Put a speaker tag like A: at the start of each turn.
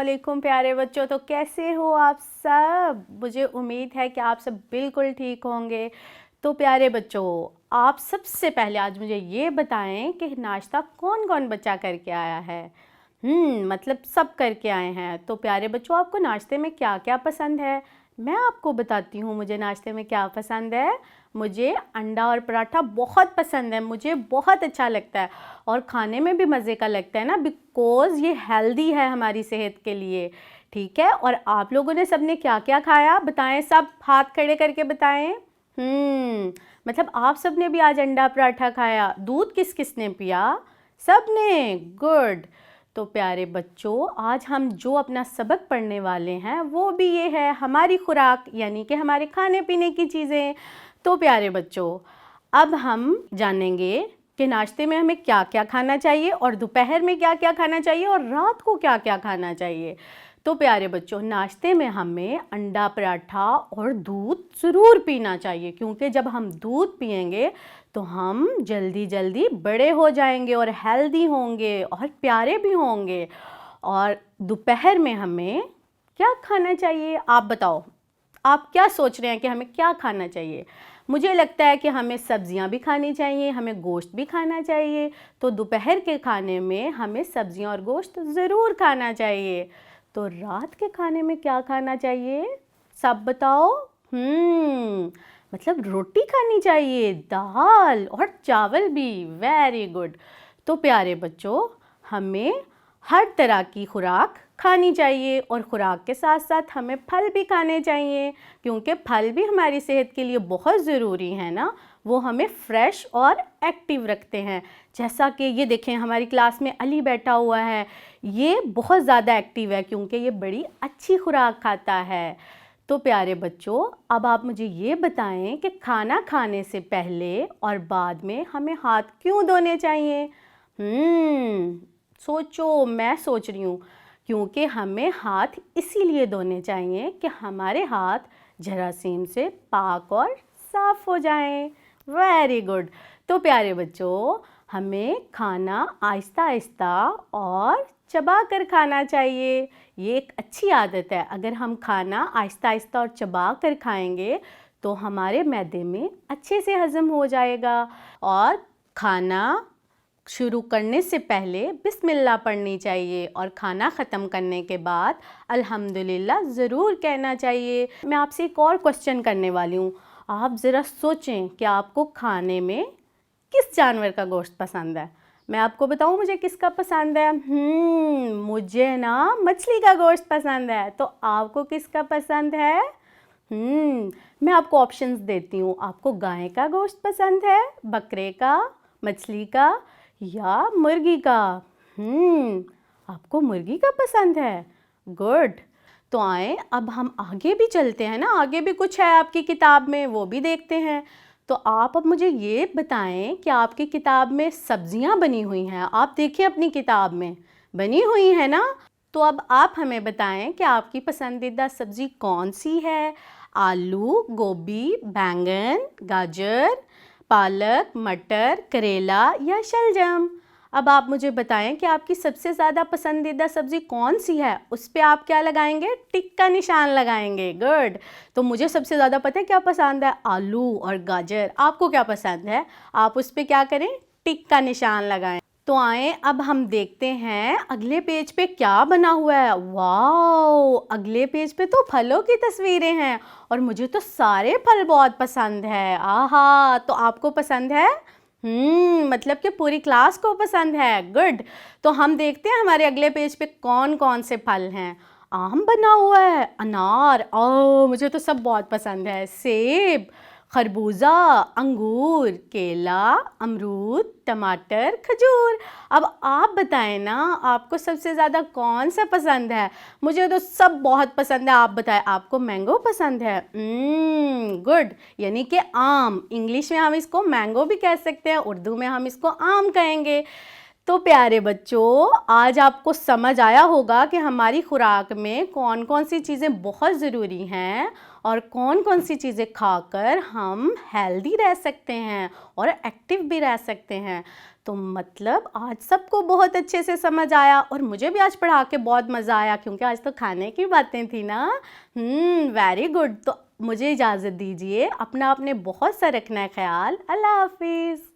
A: वालेकुम प्यारे बच्चों। तो कैसे हो आप सब? मुझे उम्मीद है कि आप सब बिल्कुल ठीक होंगे। तो प्यारे बच्चों, आप सबसे पहले आज मुझे ये बताएं कि नाश्ता कौन कौन बच्चा करके आया है। मतलब सब करके आए हैं। तो प्यारे बच्चों, आपको नाश्ते में क्या क्या पसंद है? मैं आपको बताती हूँ मुझे नाश्ते में क्या पसंद है। मुझे अंडा और पराठा बहुत पसंद है, मुझे बहुत अच्छा लगता है और खाने में भी मज़े का लगता है ना, बिकॉज़ ये हेल्दी है हमारी सेहत के लिए। ठीक है, और आप लोगों ने सबने क्या क्या खाया बताएं, सब हाथ खड़े करके बताएं। मतलब आप सब ने भी आज अंडा पराठा खाया। दूध किस किस ने पिया? सब ने। गुड। तो प्यारे बच्चों, आज हम जो अपना सबक पढ़ने वाले हैं वो भी ये है, हमारी खुराक यानी कि हमारे खाने पीने की चीज़ें। तो प्यारे बच्चों, अब हम जानेंगे कि नाश्ते में हमें क्या क्या खाना चाहिए और दोपहर में क्या क्या खाना चाहिए और रात को क्या क्या खाना चाहिए। तो प्यारे बच्चों, नाश्ते में हमें अंडा पराठा और दूध ज़रूर पीना चाहिए, क्योंकि जब हम दूध पिएंगे तो हम जल्दी जल्दी बड़े हो जाएंगे और हेल्दी होंगे और प्यारे भी होंगे। और दोपहर में हमें क्या खाना चाहिए आप बताओ? आप क्या सोच रहे हैं कि हमें क्या खाना चाहिए? मुझे लगता है कि हमें सब्जियां भी खानी चाहिए, हमें गोश्त भी खाना चाहिए। तो दोपहर के खाने में हमें सब्जियां और गोश्त ज़रूर खाना चाहिए। तो रात के खाने में क्या खाना चाहिए? सब बताओ। मतलब रोटी खानी चाहिए, दाल और चावल भी। Very good. तो प्यारे बच्चों, हमें हर तरह की खुराक खानी चाहिए और खुराक के साथ साथ हमें फल भी खाने चाहिए, क्योंकि फल भी हमारी सेहत के लिए बहुत ज़रूरी है ना। वो हमें फ्रेश और एक्टिव रखते हैं। जैसा कि ये देखें, हमारी क्लास में अली बैठा हुआ है, ये बहुत ज़्यादा एक्टिव है क्योंकि ये बड़ी अच्छी खुराक खाता है। तो प्यारे बच्चों, अब आप मुझे ये बताएं कि खाना खाने से पहले और बाद में हमें हाथ क्यों धोने चाहिए? सोचो, मैं सोच रही हूँ। क्योंकि हमें हाथ इसीलिए धोने चाहिए कि हमारे हाथ जरासीम से पाक और साफ हो जाएं। Very good. तो प्यारे बच्चों, हमें खाना आहिस्ता आहिस्ता और चबा कर खाना चाहिए। ये एक अच्छी आदत है। अगर हम खाना आहिस्ता आहिस्ता और चबा कर खाएंगे तो हमारे मैदे में अच्छे से हज़म हो जाएगा। और खाना शुरू करने से पहले बिस्मिल्लाह पढ़नी चाहिए और खाना ख़त्म करने के बाद अल्हम्दुलिल्लाह ज़रूर कहना चाहिए। मैं आपसे एक और क्वेश्चन करने वाली हूँ। आप ज़रा सोचें कि आपको खाने में किस जानवर का गोश्त पसंद है? मैं आपको बताऊँ मुझे किसका पसंद है। मुझे ना मछली का गोश्त पसंद है। तो आपको किसका पसंद है? मैं आपको ऑप्शंस देती हूँ। आपको गाय का गोश्त पसंद है, बकरे का, मछली का या मुर्गी का? आपको मुर्गी का पसंद है। गुड। तो आए अब हम आगे भी चलते हैं ना, आगे भी कुछ है आपकी किताब में, वो भी देखते हैं। तो आप अब मुझे ये बताएं कि आपकी किताब में सब्जियां बनी हुई हैं। आप देखिए अपनी किताब में बनी हुई है ना। तो अब आप हमें बताएं कि आपकी पसंदीदा सब्जी कौन सी है? आलू, गोभी, बैंगन, गाजर, पालक, मटर, करेला या शलजम? अब आप मुझे बताएं कि आपकी सबसे ज़्यादा पसंदीदा सब्ज़ी कौन सी है। उस पर आप क्या लगाएंगे? टिक का निशान लगाएंगे। गुड। तो मुझे सबसे ज़्यादा पता है क्या पसंद है, आलू और गाजर। आपको क्या पसंद है? आप उस पर क्या करें? टिक का निशान लगाएं। तो आए अब हम देखते हैं अगले पेज पे क्या बना हुआ है। वाओ, अगले पेज पे तो फलों की तस्वीरें हैं और मुझे तो सारे फल बहुत पसंद है। आहा, तो आपको पसंद है? मतलब कि पूरी क्लास को पसंद है। गुड। तो हम देखते हैं हमारे अगले पेज पे कौन कौन से फल हैं। आम बना हुआ है, अनार, मुझे तो सब बहुत पसंद है। सेब, खरबूजा, अंगूर, केला, अमरूद, टमाटर, खजूर। अब आप बताएं ना, आपको सबसे ज़्यादा कौन सा पसंद है? मुझे तो सब बहुत पसंद है। आप बताएं, आपको मैंगो पसंद है? गुड। यानी कि आम, इंग्लिश में हम इसको मैंगो भी कह सकते हैं, उर्दू में हम इसको आम कहेंगे। तो प्यारे बच्चों, आज आपको समझ आया होगा कि हमारी खुराक में कौन कौन सी चीज़ें बहुत ज़रूरी हैं और कौन कौन सी चीज़ें खाकर हम हेल्दी रह सकते हैं और एक्टिव भी रह सकते हैं। तो मतलब आज सबको बहुत अच्छे से समझ आया और मुझे भी आज पढ़ा के बहुत मज़ा आया क्योंकि आज तो खाने की बातें थी ना। Very good. तो मुझे इजाज़त दीजिए, अपना आपने बहुत सा रखना है ख्याल। अल्लाह हाफिज़।